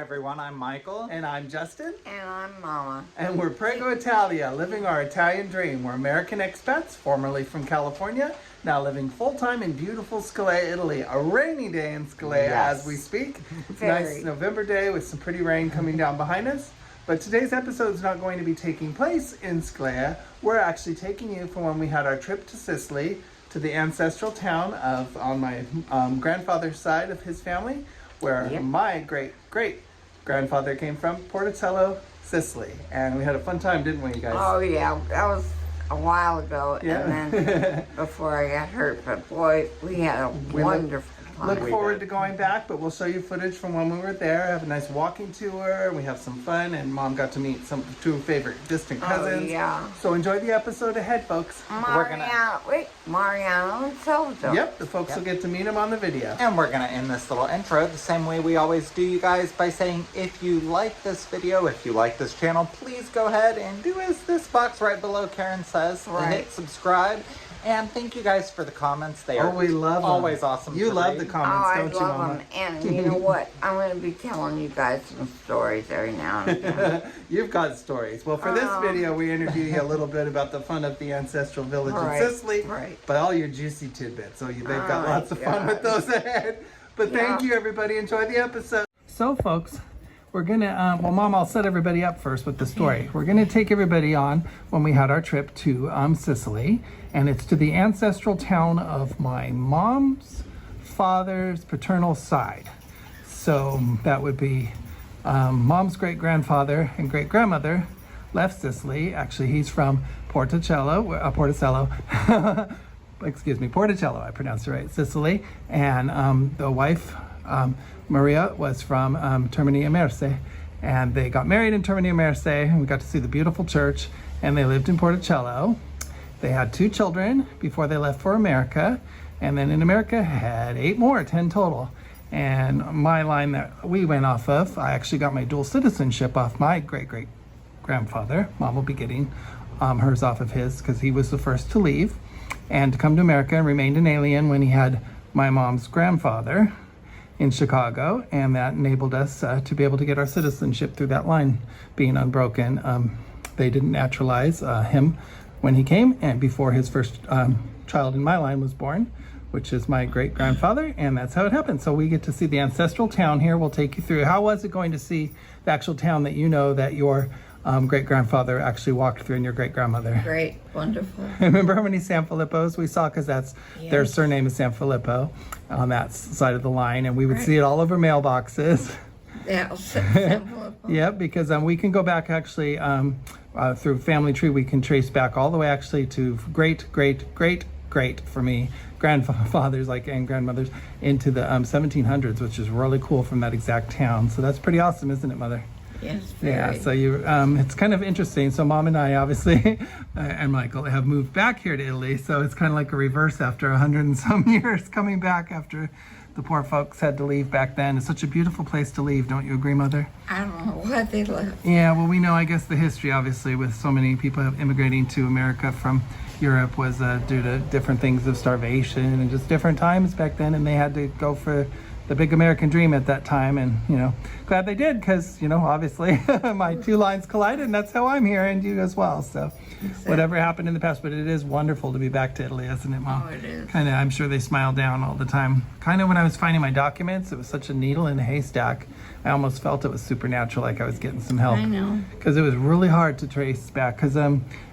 everyone, I'm Michael. And I'm Justin. And I'm Mama. And we're Prego Italia, living our Italian dream. We're American expats, formerly from California, now living full-time in beautiful Scalea, Italy. A rainy day in Scalea as we speak. It's a nice November day with some pretty rain coming down behind us. But today's episode is not going to be taking place in Scalea. We're actually taking you from when we had our trip to Sicily, to the ancestral town of, on my grandfather's side of his family, where my great-great-grandfather came from, Porticello, Sicily. And we had a fun time, didn't we, you guys? Oh, yeah. That was a while ago, and then before I got hurt. But, boy, we had a wonderful time. Look forward to going back, but we'll show you footage from when we were there. Have a nice walking tour. We have some fun, and Mom got to meet some two favorite distant cousins. Oh, yeah. So enjoy the episode ahead, folks. Mariano and Salvador. Yep, the folks will get to meet him on the video. And we're gonna end this little intro the same way we always do, you guys, by saying if you like this video, if you like this channel, please go ahead and do as this box right below Karen says. Hit subscribe. And thank you guys for the comments. They are we love always them. awesome. You love the comments, don't you, love Mama? them. And you know what? I'm going to be telling you guys some stories every now and again. You've got stories. Well, for this video, we interview you a little bit about the fun of the ancestral village in Sicily, but all your juicy tidbits. So they've got lots of fun with those ahead. But thank you, everybody. Enjoy the episode. So, folks, we're gonna, well, Mom, I'll set everybody up first with the story. We're gonna take everybody on when we had our trip to Sicily, and it's to the ancestral town of my mom's father's paternal side. So that would be Mom's great-grandfather and great-grandmother left Sicily. Actually, he's from Porticello, excuse me, Porticello, I pronounced it right, Sicily, and the wife, Maria, was from Termini Imerse, and they got married in Termini Imerse, and we got to see the beautiful church, and they lived in Porticello. They had 2 children before they left for America, and then in America had 8 more, 10 total. And my line that we went off of, I actually got my dual citizenship off my great-great-grandfather. Mom will be getting hers off of his because he was the first to leave and to come to America and remained an alien when he had my mom's grandfather in Chicago, and that enabled us to be able to get our citizenship through that line being unbroken. They didn't naturalize him when he came, and before his first child in my line was born, which is my great-grandfather, and that's how it happened. So we get to see the ancestral town here. We'll take you through. How was it going to see the actual town that you know that your great-grandfather actually walked through and your great-grandmother? Great, wonderful. Remember how many Sanfilippos we saw? Because that's their surname is Sanfilippo on that side of the line, and we would see it all over mailboxes. Yeah, Sanfilippo. Yep, because we can go back actually through family tree. We can trace back all the way actually to great for me grandfathers and grandmothers into the 1700s, which is really cool from that exact town. So that's pretty awesome, isn't it, Mother? Yes, very. Yeah, so you it's kind of interesting. So Mom and I obviously and Michael have moved back here to Italy, so it's kind of like a reverse after 100 and some years coming back after the poor folks had to leave back then. It's such a beautiful place to leave, don't you agree, Mother? I don't know why they left. Yeah, well, we know, I guess, the history, obviously, with so many people immigrating to America from Europe was due to different things of starvation and just different times back then, and they had to go for the big American dream at that time, and, you know, glad they did, because, you know, obviously, my 2 lines collided, and that's how I'm here, and you as well, so whatever happened in the past, but it is wonderful to be back to Italy, isn't it, Mom? Oh, it is. Kind of, I'm sure they smile down all the time. Kind of when I was finding my documents, it was such a needle in a haystack. I almost felt it was supernatural, like I was getting some help. I know. Because it was really hard to trace back, because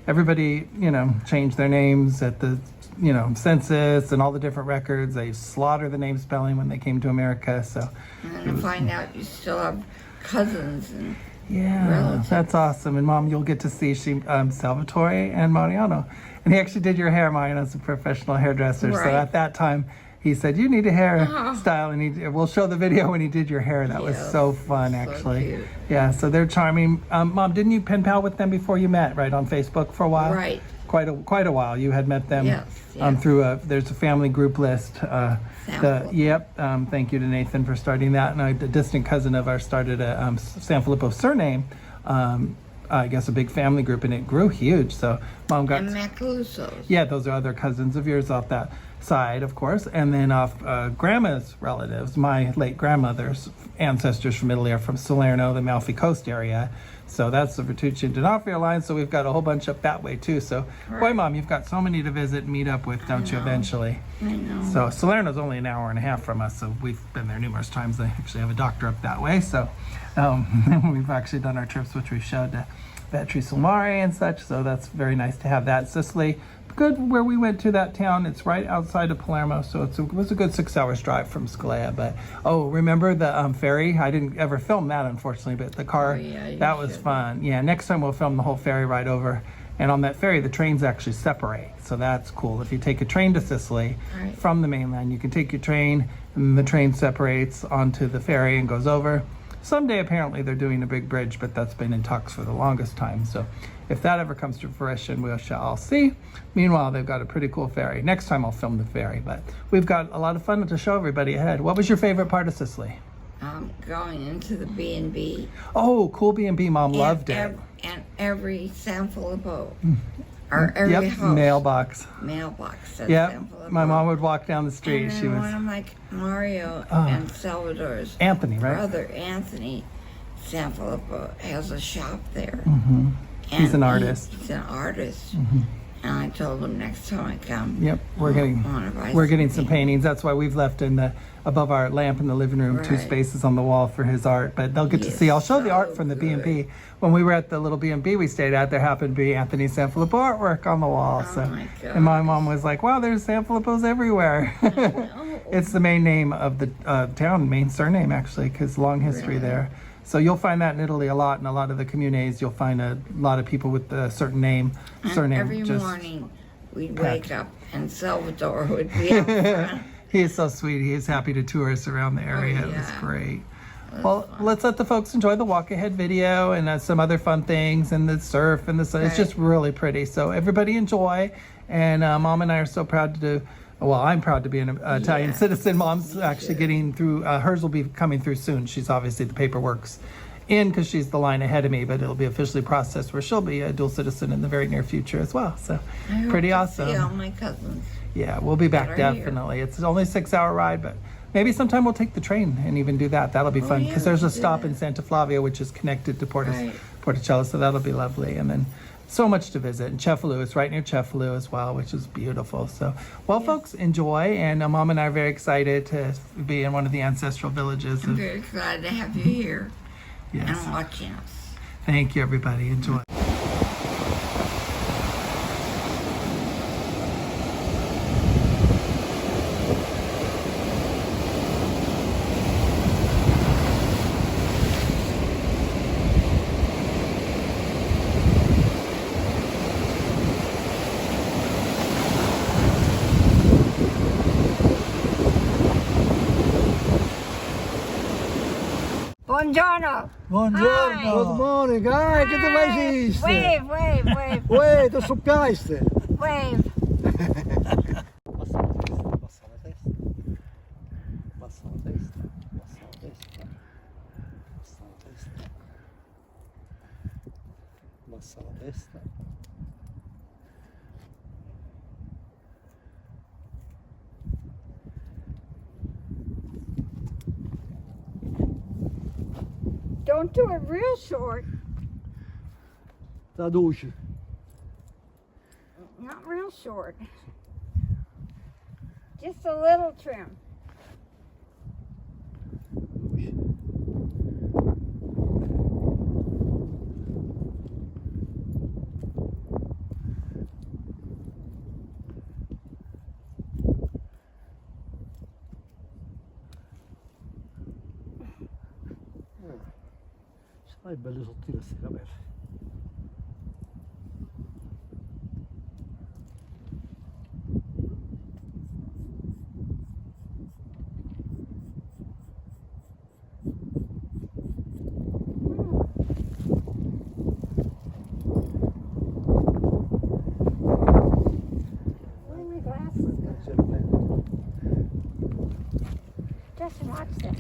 everybody, you know, changed their names at the, you know, census and all the different records. They slaughter the name spelling when they came to America, so. And to find out you still have cousins and relatives. That's awesome. And Mom, you'll get to see Salvatore and Mariano. And he actually did your hair. Mariano's a professional hairdresser, so at that time, he said, you need a hairstyle, and we'll show the video when he did your hair. That was so fun, actually. Cute. Yeah, so they're charming. Mom, didn't you pen pal with them before you met, right, on Facebook for a while? Right. Quite a while. You had met them through there's a family group list. Thank you to Nathan for starting that. And a distant cousin of ours started a Sanfilippo surname, I guess a big family group, and it grew huge. So Mom got... And Macalusos. Yeah, those are other cousins of yours off that side, of course, and then off grandma's relatives, my late grandmother's ancestors from Italy are from Salerno, the Amalfi Coast area. So that's the Bertucci and D'Onofrio line. So we've got a whole bunch up that way too. So, boy, Mom, you've got so many to visit and meet up with, don't you, eventually? I know. So Salerno's only an hour and a half from us. So we've been there numerous times. They actually have a doctor up that way. So we've actually done our trips, which we've showed to Vetri sul Mare and such. So that's very nice to have that. Sicily, good where we went to that town. It's right outside of Palermo, so it was a good 6 hours drive from Scalea. But remember the ferry? I didn't ever film that, unfortunately, but the car, that was fun. Yeah, next time we'll film the whole ferry ride over. And on that ferry, the trains actually separate, so that's cool. If you take a train to Sicily from the mainland, you can take your train, and the train separates onto the ferry and goes over. Someday, apparently, they're doing a big bridge, but that's been in talks for the longest time. So if that ever comes to fruition, we shall see. Meanwhile, they've got a pretty cool ferry. Next time I'll film the ferry, but we've got a lot of fun to show everybody ahead. What was your favorite part of Sicily? Going into the B&B. Oh, cool B&B. Mom loved it. And every San Filippo. Or every house. Mailbox. Said Yep. San Filippo. My mom would walk down the street. And then She was one of my Mario and Salvador's Anthony, right? brother, Anthony San Filippo, has a shop there. Mm-hmm. And an artist. He's an artist. Mm-hmm. And I told him next time I come. Yep, we're getting some paintings. That's why we've left above our lamp in the living room 2 spaces on the wall for his art. But they'll get to see. I'll show the art from the B&B. When we were at the little B&B we stayed at, there happened to be Anthony Sanfilippo artwork on the wall. Oh my God. And my mom was like, "Wow, there's Sanfilippos everywhere." It's the main name of the town, main surname actually, because long history there. So you'll find that in Italy a lot. In a lot of the comunes, you'll find a lot of people with a certain surname. Every morning we'd wake up and Salvador would be out front. He is so sweet. He is happy to tour us around the area. It was great. Well, let's let the folks enjoy the walk ahead video and some other fun things and the surf and the sun. It's just really pretty. So everybody enjoy. And Mom and I are so proud to do. Well, I'm proud to be an Italian citizen. Mom's actually getting through. Hers will be coming through soon. She's obviously the paperwork's in because she's the line ahead of me, but it'll be officially processed where she'll be a dual citizen in the very near future as well. So pretty awesome. See all my cousins. Yeah, we'll be back definitely. It's only a 6-hour ride, but maybe sometime we'll take the train and even do that. That'll be fun because there's a stop in Santa Flavia, which is connected to Porticello, so that'll be lovely. And then so much to visit. And Cefalù is right near Cefalù as well, which is beautiful. So, folks, enjoy. And Mom and I are very excited to be in one of the ancestral villages. I'm very glad to have you here and watching us. Thank you, everybody. Enjoy. Buongiorno. Buongiorno. Hi. Good morning. Che te mai esiste? Wave. Uè, ti suppiaiste. Wave. Basta la testa. Basta la testa. Basta la testa. Basta la testa. Basta la testa. Don't do it real short. Traduci. Not real short. Just a little trim. Sai bello sottile sti capelli. Just watch them.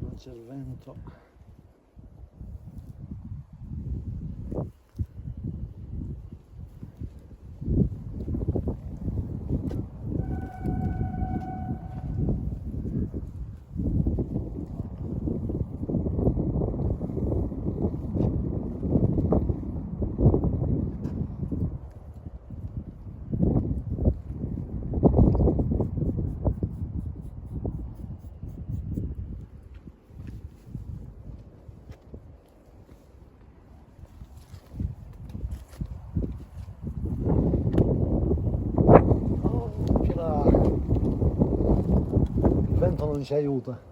Non c'è il vento. piano non ci aiuta.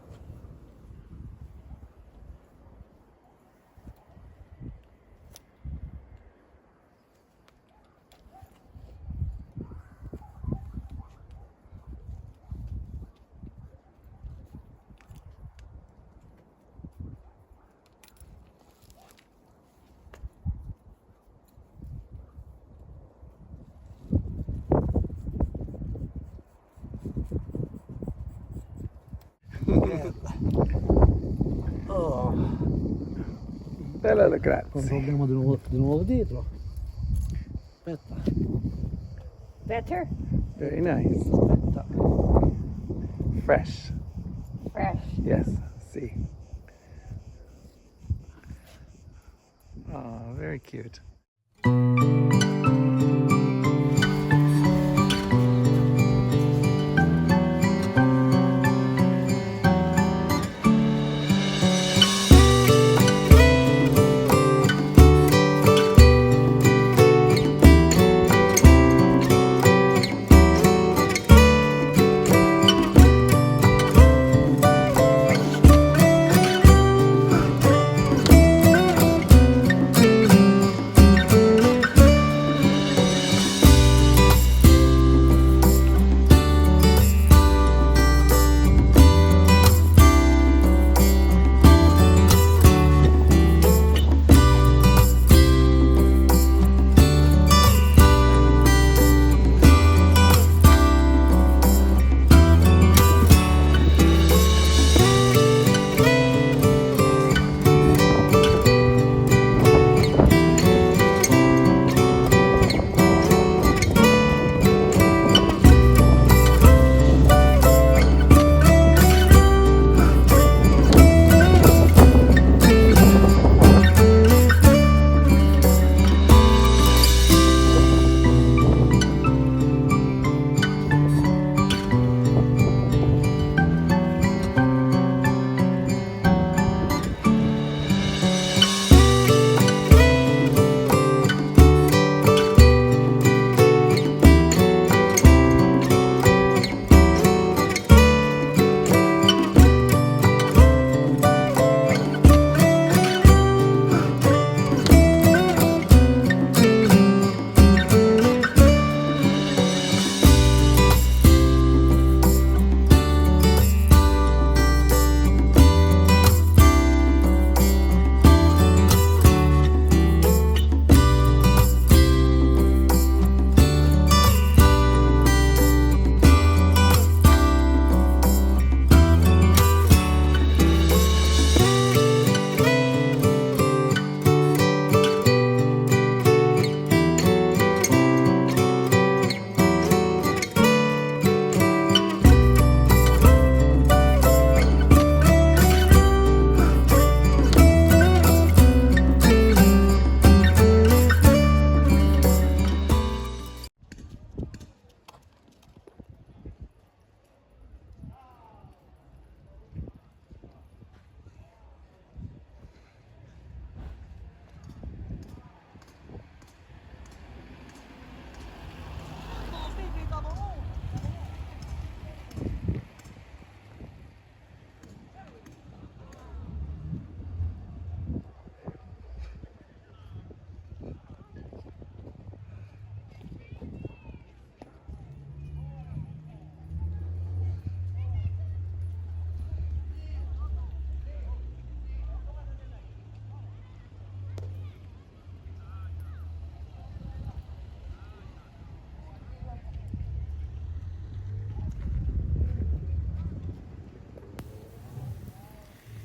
Oh, Bella, grazie. controlliamo di nuovo dietro. Aspetta, Better? Very nice. aspetta. Fresh. Fresh. Yes. See. Oh, very cute.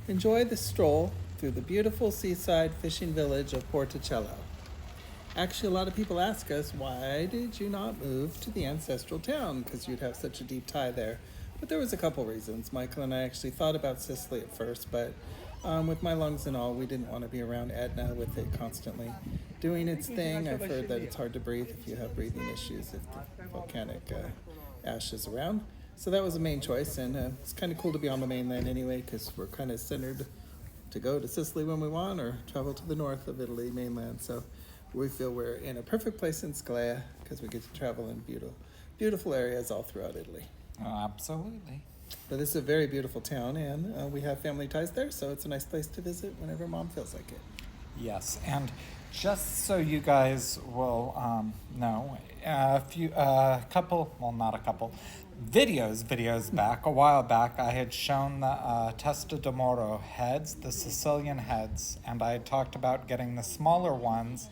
Enjoy the stroll through the beautiful seaside fishing village of Porticello. Actually, a lot of people ask us, why did you not move to the ancestral town? Because you'd have such a deep tie there. But there was a couple reasons. Michael and I actually thought about Sicily at first, but with my lungs and all, we didn't want to be around Etna with it constantly doing its thing. I've heard that it's hard to breathe if you have breathing issues, if the volcanic ash is around. So that was the main choice, and it's kind of cool to be on the mainland anyway, because we're kind of centered to go to Sicily when we want, or travel to the north of Italy mainland. So we feel we're in a perfect place in Scalea, because we get to travel in beautiful areas all throughout Italy. Oh, absolutely. But this is a very beautiful town, and we have family ties there, so it's a nice place to visit whenever Mom feels like it. Yes, and just so you guys will know, videos back, a while back, I had shown the Testa d'Amoro heads, the Sicilian heads, and I had talked about getting the smaller ones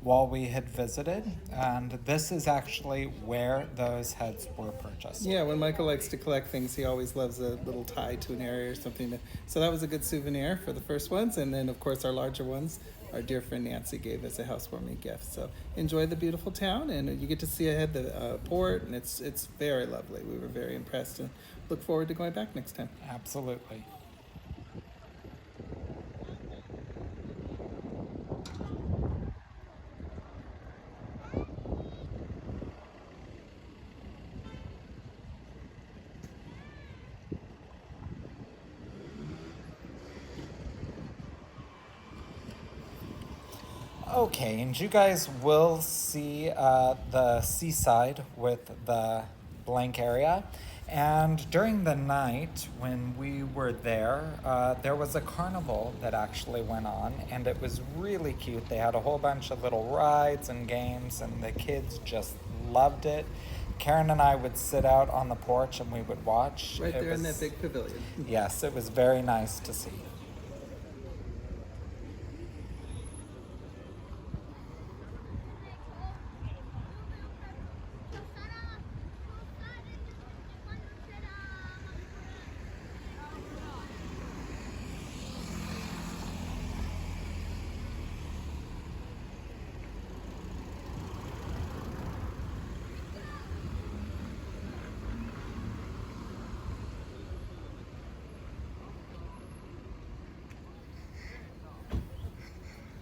while we had visited, and this is actually where those heads were purchased. Yeah, when Michael likes to collect things, he always loves a little tie to an area or something. So that was a good souvenir for the first ones, and then of course our larger ones, our dear friend Nancy gave as a housewarming gift. So enjoy the beautiful town, and you get to see ahead the port, and it's very lovely. We were very impressed, and look forward to going back next time. Absolutely. Okay, and you guys will see the seaside with the blank area. And during the night when we were there was a carnival that actually went on, and it was really cute. They had a whole bunch of little rides and games, and the kids just loved it. Karen and I would sit out on the porch and we would watch. Right there in that big pavilion. Yes, it was very nice to see.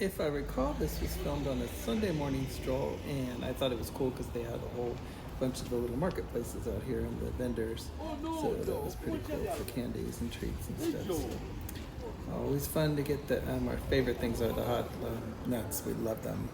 If I recall, this was filmed on a Sunday morning stroll, and I thought it was cool because they had a whole bunch of the little marketplaces out here and the vendors. So that was pretty cool for candies and treats and stuff. So, always fun to get our favorite things are the hot nuts. We love them.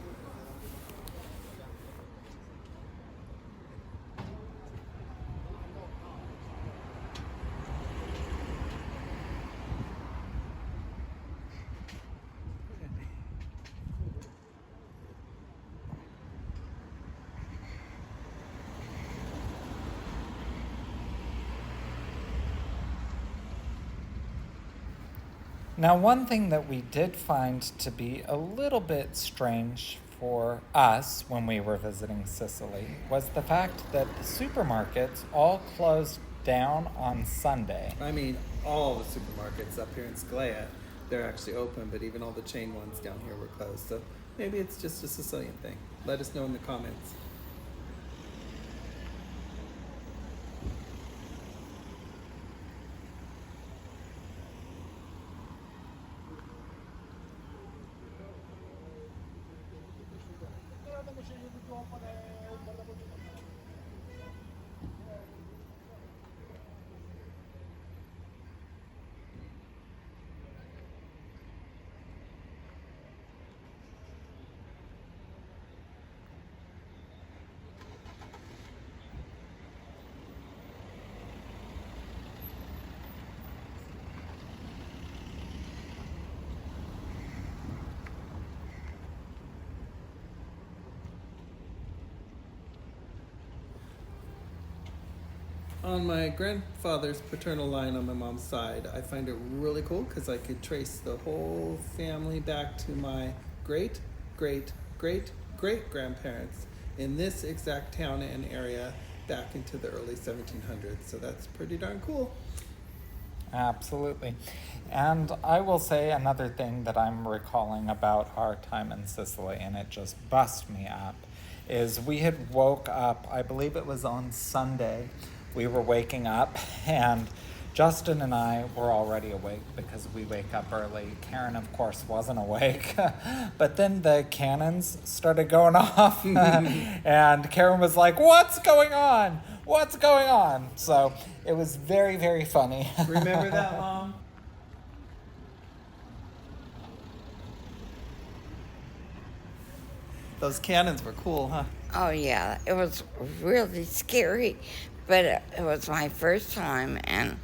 Now, one thing that we did find to be a little bit strange for us when we were visiting Sicily was the fact that the supermarkets all closed down on Sunday. I mean, all the supermarkets up here in Scalea, they're actually open, but even all the chain ones down here were closed. So maybe it's just a Sicilian thing. Let us know in the comments. On my grandfather's paternal line on my mom's side, I find it really cool because I could trace the whole family back to my great grandparents in this exact town and area back into the early 1700s. So that's pretty darn cool. Absolutely. And I will say another thing that I'm recalling about our time in Sicily, and it just bust me up, is we had woke up, I believe it was on Sunday, we were waking up, and Justin and I were already awake because we wake up early. Karen, of course, wasn't awake. But then the cannons started going off, and Karen was like, "What's going on? What's going on?" So it was very, very funny. Remember that, Mom? Those cannons were cool, huh? Oh yeah, it was really scary, but it was my first time, and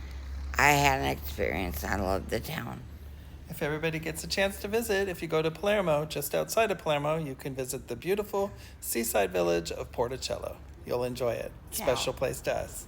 I had an experience. I love the town. If everybody gets a chance to visit, if you go to Palermo, just outside of Palermo, you can visit the beautiful seaside village of Porticello. You'll enjoy it. Special place to us.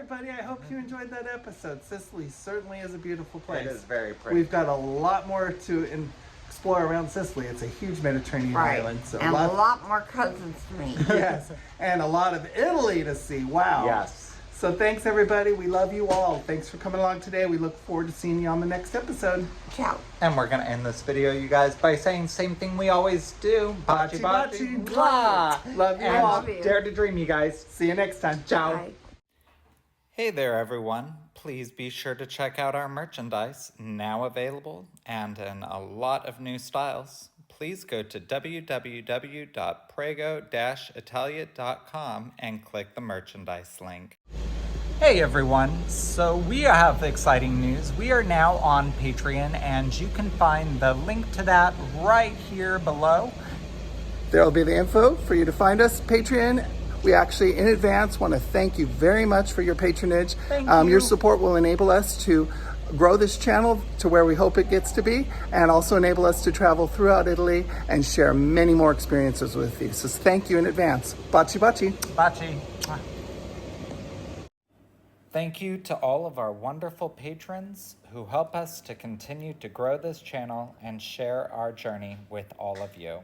Everybody, I hope you enjoyed that episode. Sicily certainly is a beautiful place. It is very pretty. We've got a lot more to explore around Sicily. It's a huge Mediterranean island. So and a lot more cousins to meet. Yes, and a lot of Italy to see. Wow. Yes. So thanks, everybody. We love you all. Thanks for coming along today. We look forward to seeing you on the next episode. Ciao. And we're going to end this video, you guys, by saying same thing we always do. Baci, baci, Baci. blah. Love you And all. Love you. dare to dream, you guys. See you next time. Ciao. Bye. Hey there, everyone. Please be sure to check out our merchandise, now available and in a lot of new styles. Please go to www.prego-italia.com and click the merchandise link. Hey everyone, so we have exciting news. We are now on Patreon and you can find the link to that right here below. There will be the info for you to find us. Patreon. We actually, in advance, want to thank you very much for your patronage. Thank you. Your support will enable us to grow this channel to where we hope it gets to be, and also enable us to travel throughout Italy and share many more experiences with you. So thank you in advance. Baci baci. Baci. Thank you to all of our wonderful patrons who help us to continue to grow this channel and share our journey with all of you.